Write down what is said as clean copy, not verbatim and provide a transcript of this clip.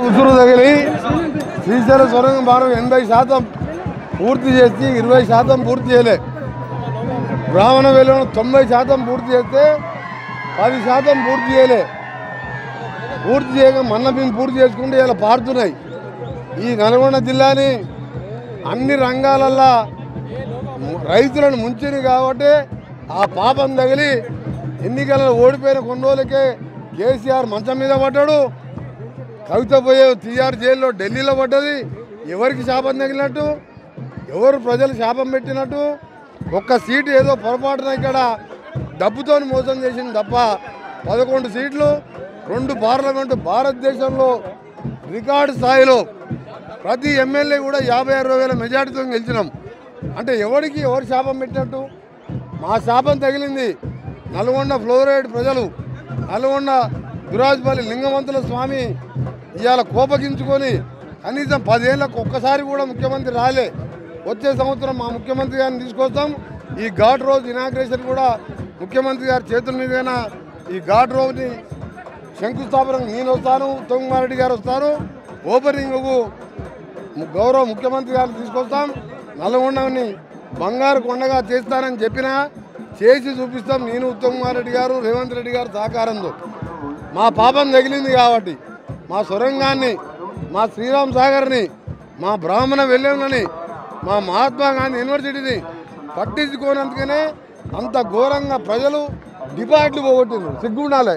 ఉసురు తగిలి శ్రీశైల సొరంగం భారం 80% పూర్తి చేసి 20% పూర్తి చేయలే. బ్రాహ్మణ వేలను 90% పూర్తి చేస్తే 10% పూర్తి చేయలే. పూర్తి చేయక మన్నబిం పూర్తి చేసుకుంటే ఇలా పారుతున్నాయి. ఈ నల్గొండ జిల్లాని అన్ని రంగాలల్లో రైతులను ముంచింది కాబట్టి ఆ పాపం తగిలి ఎన్నికలలో ఓడిపోయిన కొన్ని రోజులకే కేసీఆర్ మంచం మీద పడ్డాడు. కవిత పోయే తీఆర్ జైల్లో ఢిల్లీలో పడ్డది. ఎవరికి శాపం తగిలినట్టు, ఎవరు ప్రజలు శాపం పెట్టినట్టు? ఒక్క సీటు ఏదో పొరపాటున ఇక్కడ డబ్బుతో మోసం చేసింది తప్ప 11 సీట్లు 2 పార్లమెంటు భారతదేశంలో రికార్డు స్థాయిలో ప్రతి ఎమ్మెల్యే కూడా 56,000 మెజార్టీతో గెలిచినాం. అంటే ఎవరు శాపం పెట్టినట్టు? మా శాపం తగిలింది నల్గొండ ఫ్లోరైడ్ ప్రజలు. నల్గొండ దురాజ్పల్లి లింగవంతుల స్వామి ఇవాళ కోపగించుకొని కనీసం 10 ఏళ్ళకు ఒక్కసారి కూడా ముఖ్యమంత్రి రాలే. వచ్చే సంవత్సరం మా ముఖ్యమంత్రి గారిని తీసుకొస్తాం. ఈ ఘాట్ రోడ్ ఇనాగ్రేషన్ కూడా ముఖ్యమంత్రి గారి చేతుల మీదైనా ఈ ఘాట్ రోడ్ని శంకుస్థాపనకు నేను వస్తాను, ఉత్తమ్ కుమార్ రెడ్డి గారు వస్తారు. ఓపెనింగ్కు గౌరవ ముఖ్యమంత్రి గారిని తీసుకొస్తాం. నల్గొండని బంగారు కొండగా చేస్తానని చెప్పినా చేసి చూపిస్తాం. నేను ఉత్తమ్ కుమార్ రెడ్డి గారు, రేవంత్ రెడ్డి గారు సహకారంతో. మా పాపం తగిలింది కాబట్టి మా సొరంగాన్ని, మా శ్రీరామ్ సాగర్ని, మా బ్రాహ్మణ వెల్లెంలని, మా మహాత్మా గాంధీ యూనివర్సిటీని పట్టించుకోనందుకనే అంత ఘోరంగా ప్రజలు డిపాజిట్లు పోగొట్టింది. సిగ్గుండాలి.